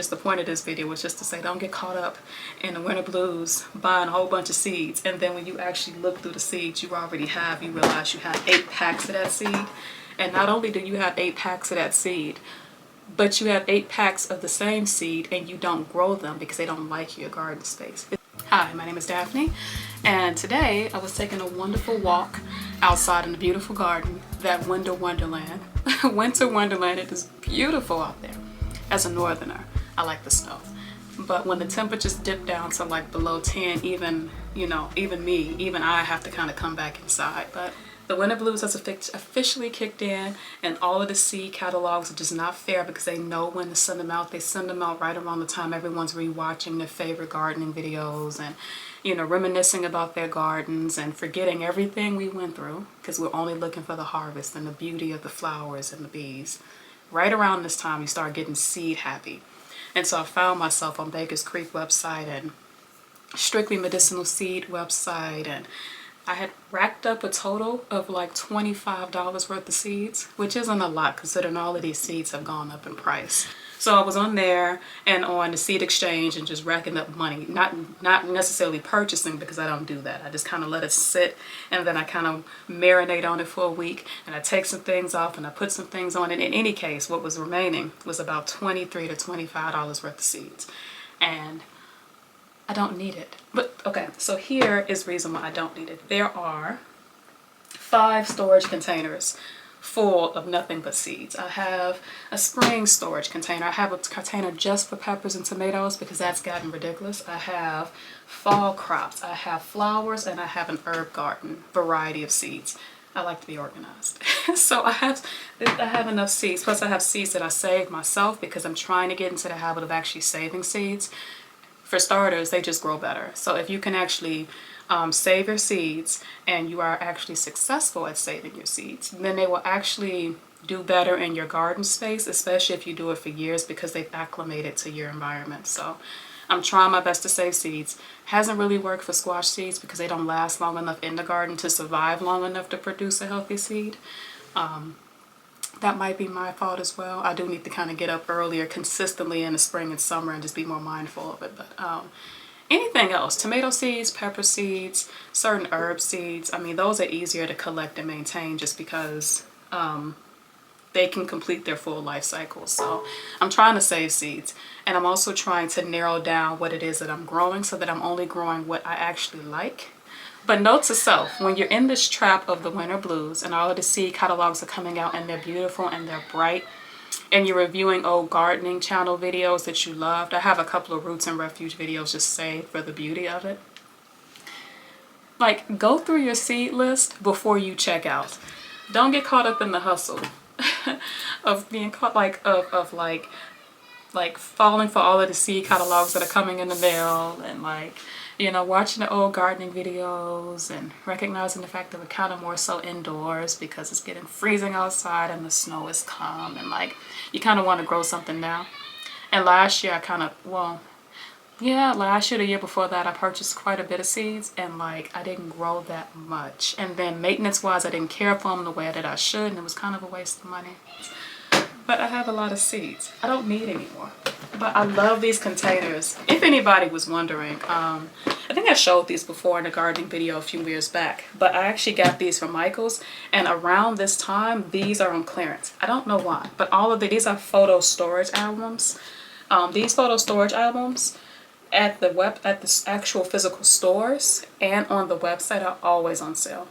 Just the point of this video was just to say, don't get caught up in the winter blues buying a whole bunch of seeds, and then when you actually look through the seeds you already have, you realize you have 8 packs of that seed. And not only do you have 8 packs of that seed, but you have 8 packs of the same seed and you don't grow them because they don't like your garden space. Hi, my name is Daphne, and today I was taking a wonderful walk outside in the beautiful garden, that winter wonderland. Winter wonderland, it is beautiful out there. As a northerner, I like the snow. But when the temperatures dip down to like below 10, even I have to kind of come back inside. But the winter blues has officially kicked in, and all of the seed catalogs are just not fair because they know when to send them out. They send them out right around the time everyone's rewatching their favorite gardening videos and, reminiscing about their gardens and forgetting everything we went through because we're only looking for the harvest and the beauty of the flowers and the bees. Right around this time, you start getting seed happy. And so I found myself on Baker's Creek website and Strictly Medicinal Seed website, and I had racked up a total of like $25 worth of seeds, which isn't a lot considering all of these seeds have gone up in price. So I was on there and on the Seed Exchange and just racking up money, not necessarily purchasing because I don't do that. I just kind of let it sit and then I kind of marinate on it for a week, and I take some things off and I put some things on it. In any case, what was remaining was about $23 to $25 worth of seeds, and I don't need it. But okay, so here is the reason why I don't need it. There are 5 storage containers full of nothing but seeds. I have a spring storage container. I have a container just for peppers and tomatoes because that's gotten ridiculous. I have fall crops. I have flowers, and I have an herb garden variety of seeds. I like to be organized. So I have enough seeds. Plus I have seeds that I save myself because I'm trying to get into the habit of actually saving seeds. For starters, they just grow better. So if you can actually save your seeds and you are actually successful at saving your seeds, then they will actually do better in your garden space, especially if you do it for years because they've acclimated to your environment. So I'm trying my best to save seeds. Hasn't really worked for squash seeds because they don't last long enough in the garden to survive long enough to produce a healthy seed. That might be my fault as well. I do need to kind of get up earlier consistently in the spring and summer and just be more mindful of it. But anything else, tomato seeds, pepper seeds, certain herb seeds, I mean, those are easier to collect and maintain just because they can complete their full life cycle. So I'm trying to save seeds, and I'm also trying to narrow down what it is that I'm growing so that I'm only growing what I actually like. But note to self, when you're in this trap of the winter blues and all of the seed catalogs are coming out and they're beautiful and they're bright, and you're reviewing old gardening channel videos that you loved. I have a couple of Roots and Refuge videos just saved for the beauty of it. Like, go through your seed list before you check out. Don't get caught up in the hustle of being caught like falling for all of the seed catalogs that are coming in the mail, and watching the old gardening videos and recognizing the fact that we're kind of more so indoors because it's getting freezing outside and the snow is calm, and you kind of want to grow something now. And last year last year, the year before that, I purchased quite a bit of seeds, and I didn't grow that much. And then maintenance wise, I didn't care for them the way that I should, and it was kind of a waste of money. But I have a lot of seeds. I don't need any more. But I love these containers. If anybody was wondering, I think I showed these before in a gardening video a few years back. But I actually got these from Michael's, and around this time, these are on clearance. I don't know why, but these are photo storage albums. These photo storage albums at the actual physical stores and on the website are always on sale.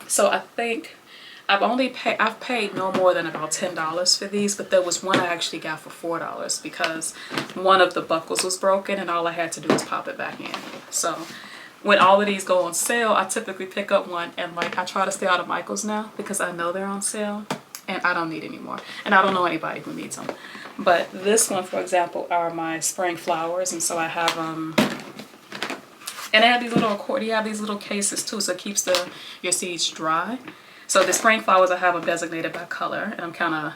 So I think I've paid no more than about $10 for these, but there was one I actually got for $4 because one of the buckles was broken and all I had to do was pop it back in. So when all of these go on sale, I typically pick up one, and I try to stay out of Michael's now because I know they're on sale and I don't need any more. And I don't know anybody who needs them. But this one, for example, are my spring flowers, and so I have and they have these little cases too, so it keeps your seeds dry. So the spring flowers, I have them designated by color, and I'm kind of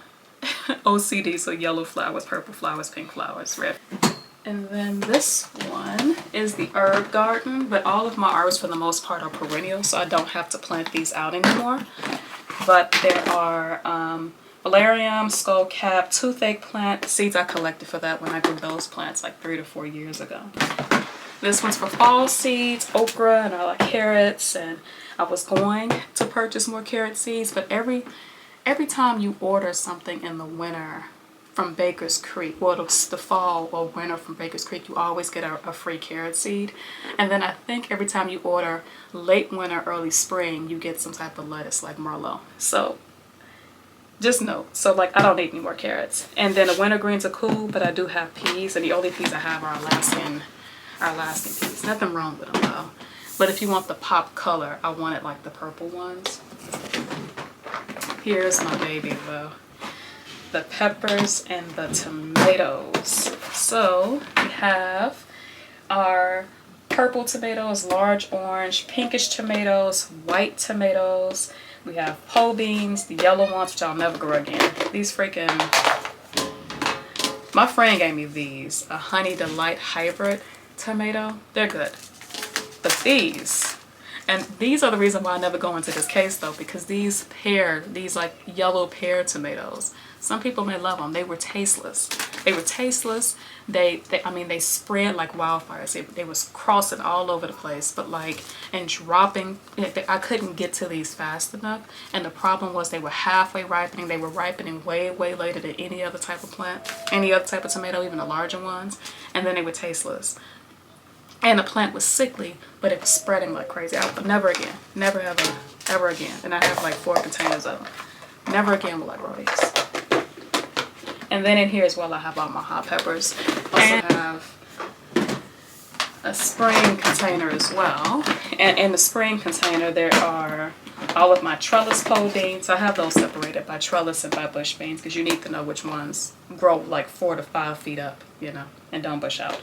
OCD, so yellow flowers, purple flowers, pink flowers, red. And then this one is the herb garden, but all of my herbs for the most part are perennial, so I don't have to plant these out anymore. But there are Valerian, skullcap, toothache plant. Seeds I collected for that when I grew those plants like 3 to 4 years ago. This one's for fall seeds, okra, and I like carrots. And I was going to purchase more carrot seeds, but every time you order something in the winter from Baker's Creek, well, it's the fall or winter from Baker's Creek, you always get a free carrot seed. And then I think every time you order late winter, early spring, you get some type of lettuce like Merlot. So just note, so like I don't need any more carrots. And then the winter greens are cool, but I do have peas, and the only peas I have are Alaskan peas. Nothing wrong with them though. But if you want the pop color, I wanted like the purple ones. Here's my baby though. The peppers and the tomatoes. So we have our purple tomatoes, large orange, pinkish tomatoes, white tomatoes. We have pole beans, the yellow ones, which I'll never grow again. These freaking, my friend gave me these, a Honey Delight hybrid tomato. They're good. But these, and these are the reason why I never go into this case though, because these like yellow pear tomatoes, some people may love them. They were tasteless. They were tasteless. I mean, they spread like wildfires. They was crossing all over the place, but like, and dropping, I couldn't get to these fast enough. And the problem was they were halfway ripening. They were ripening way, way later than any other type of plant, any other type of tomato, even the larger ones. And then they were tasteless. And the plant was sickly, but it was spreading like crazy. Never again. Never, ever, ever again. And I have like 4 containers of them. Never again will I grow these. And then in here as well, I have all my hot peppers. Also have a spring container as well. And in the spring container, there are all of my trellis pole beans. I have those separated by trellis and by bush beans, because you need to know which ones grow like 4 to 5 feet up, you know, and don't bush out.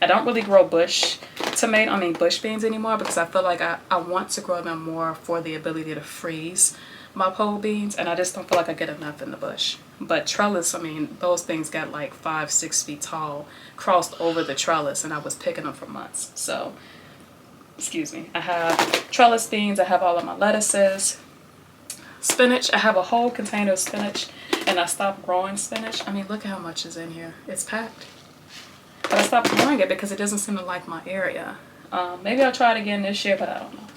I don't really grow bush beans anymore, because I feel like I want to grow them more for the ability to freeze my pole beans, and I just don't feel like I get enough in the bush. But trellis, I mean, those things got like 5-6 feet tall, crossed over the trellis, and I was picking them for months. So, excuse me. I have trellis beans, I have all of my lettuces, spinach. I have a whole container of spinach, and I stopped growing spinach. I mean, look how much is in here. It's packed. But I stopped growing it because it doesn't seem to like my area. Maybe I'll try it again this year, but I don't know.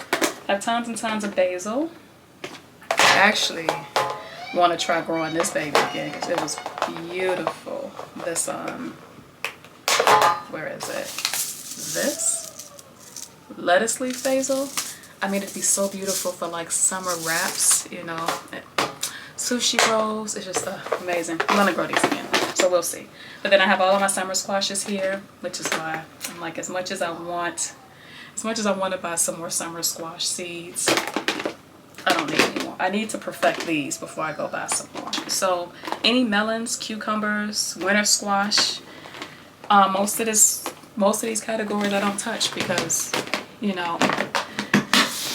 I have tons and tons of basil. I actually want to try growing this baby again because it was beautiful. This, where is it? This lettuce leaf basil. I mean, it'd be so beautiful for like summer wraps, you know, sushi rolls. It's just amazing. I'm gonna grow these again, so we'll see. But then I have all of my summer squashes here, which is why I'm like, as much as I want to buy some more summer squash seeds, I don't need any more. I need to perfect these before I go buy some more. So any melons, cucumbers, winter squash, most of these categories I don't touch because, you know,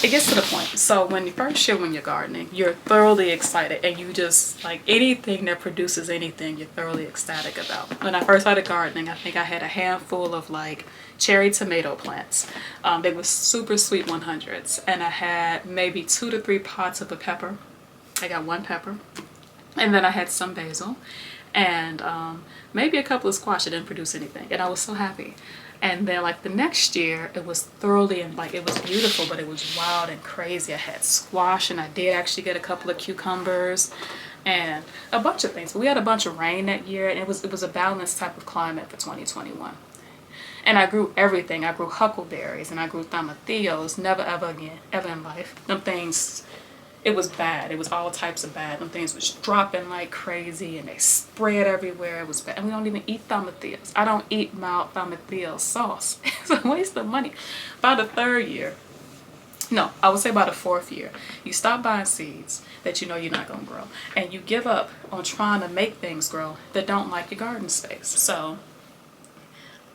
it gets to the point. So when you're gardening, you're thoroughly excited, and you just like anything that produces anything, you're thoroughly ecstatic about. When I first started gardening, I think I had a handful of like cherry tomato plants. They were super sweet 100s, and I had maybe 2 to 3 pots of a pepper. I got 1 pepper, and then I had some basil, and maybe a couple of squash that didn't produce anything, and I was so happy. And then like the next year, it was thoroughly, and like it was beautiful, but it was wild and crazy. I had squash, and I did actually get a couple of cucumbers and a bunch of things. But we had a bunch of rain that year, and it was a balanced type of climate for 2021. And I grew everything. I grew huckleberries, and I grew tomatillos. Never ever again, ever in life. Them things, it was bad. It was all types of bad. Them things was dropping like crazy, and they spread everywhere. It was bad. And we don't even eat tomatillos. I don't eat mild tomatillo sauce. It's a waste of money. By the 3rd year, no, I would say by the 4th year, you stop buying seeds that you know you're not going to grow. And you give up on trying to make things grow that don't like your garden space. So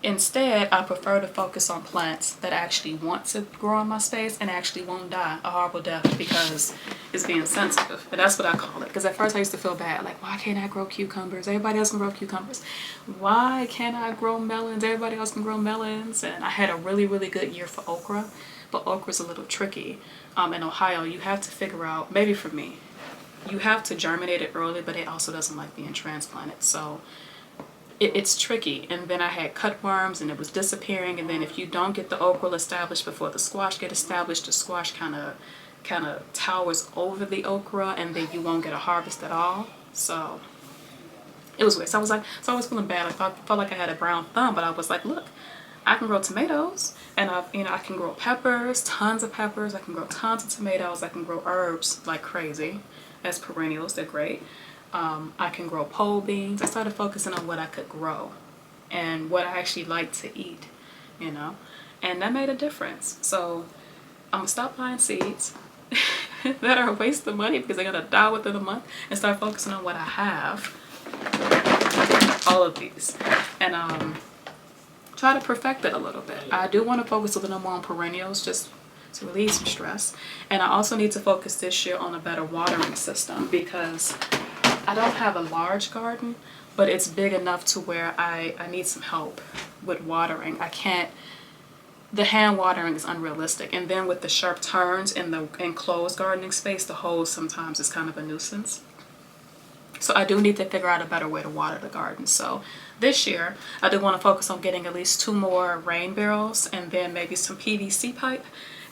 instead, I prefer to focus on plants that actually want to grow in my space and actually won't die a horrible death because it's being sensitive. And that's what I call it. Because at first I used to feel bad. Like, why can't I grow cucumbers? Everybody else can grow cucumbers. Why can't I grow melons? Everybody else can grow melons. And I had a really, really good year for okra. But okra's a little tricky. In Ohio, you have to figure out, maybe for me, you have to germinate it early, but it also doesn't like being transplanted. So it's tricky. And then I had cutworms and it was disappearing. And then if you don't get the okra established before the squash get established, the squash kind of towers over the okra, and then you won't get a harvest at all. So it was weird. So I was feeling bad. I felt like I had a brown thumb, but I was like, look, I can grow tomatoes, and I can grow peppers, tons of peppers. I can grow tons of tomatoes. I can grow herbs like crazy as perennials. They're great. I can grow pole beans. I started focusing on what I could grow and what I actually like to eat, you know, and that made a difference. So I'm gonna stop buying seeds that are a waste of money because they're gonna die within a month, and start focusing on what I have, all of these, and try to perfect it a little bit. I do want to focus a little more on perennials just to relieve some stress, and I also need to focus this year on a better watering system because I don't have a large garden, but it's big enough to where I need some help with watering. I can't, the hand watering is unrealistic, and then with the sharp turns in the enclosed gardening space, the hose sometimes is kind of a nuisance. So I do need to figure out a better way to water the garden. So this year I do want to focus on getting at least 2 more rain barrels, and then maybe some PVC pipe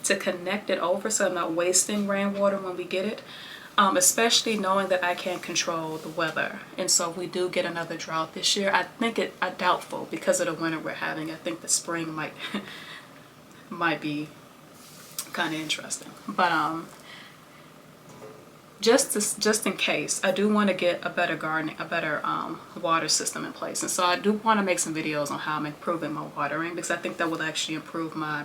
to connect it over so I'm not wasting rainwater when we get it. Especially knowing that I can't control the weather. And so if we do get another drought this year, I doubtful because of the winter we're having. I think the spring might might be kind of interesting. But just in case, I do want to get a better water system in place. And so I do want to make some videos on how I'm improving my watering, because I think that will actually improve my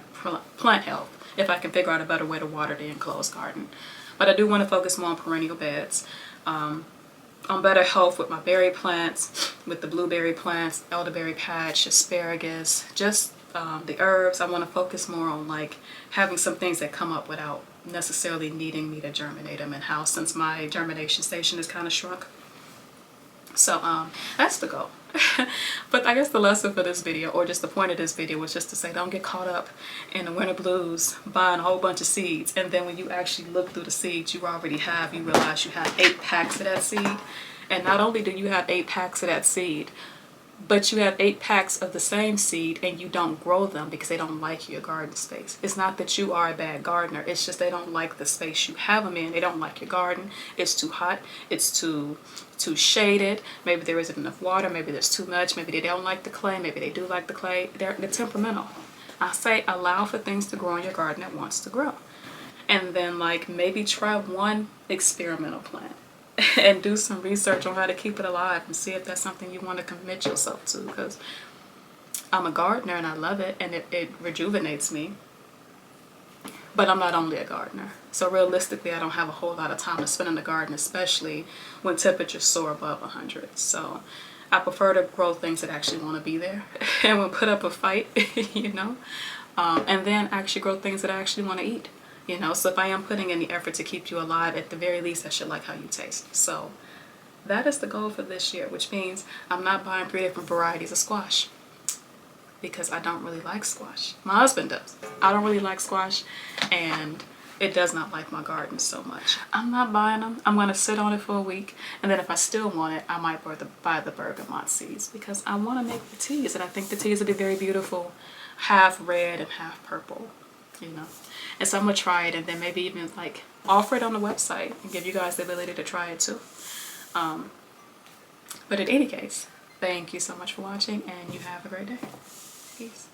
plant health if I can figure out a better way to water the enclosed garden. But I do want to focus more on perennial beds, on better health with my berry plants, with the blueberry plants, elderberry patch, asparagus, just the herbs. I want to focus more on like having some things that come up without necessarily needing me to germinate them in-house, since my germination station is kind of shrunk. So that's the goal. But I guess the lesson for this video, or just the point of this video, was just to say don't get caught up in the winter blues buying a whole bunch of seeds, and then when you actually look through the seeds you realize you have 8 packs of that seed. And not only do you have 8 packs of that seed, but you have 8 packs of the same seed and you don't grow them because they don't like your garden space. It's not that you are a bad gardener, it's just they don't like the space you have them in. They don't like your garden. It's too hot, it's too shaded, maybe there isn't enough water, maybe there's too much, maybe they don't like the clay, maybe they do like the clay. They're temperamental. I say allow for things to grow in your garden that wants to grow. And then like maybe try one experimental plant and do some research on how to keep it alive and see if that's something you want to commit yourself to, because I'm a gardener and I love it and it rejuvenates me. But I'm not only a gardener. So realistically, I don't have a whole lot of time to spend in the garden, especially when temperatures soar above 100. So I prefer to grow things that actually want to be there and will put up a fight, you know, and then actually grow things that I actually want to eat. You know, so if I am putting in the effort to keep you alive, at the very least, I should like how you taste. So that is the goal for this year, which means I'm not buying 3 different varieties of squash because I don't really like squash. My husband does. I don't really like squash, and it does not like my garden so much. I'm not buying them. I'm going to sit on it for a week, and then if I still want it, I might buy the bergamot seeds because I want to make the teas, and I think the teas would be very beautiful, half red and half purple, you know. And so I'm gonna try it, and then maybe even like offer it on the website and give you guys the ability to try it too. But in any case, thank you so much for watching, and you have a great day. Peace.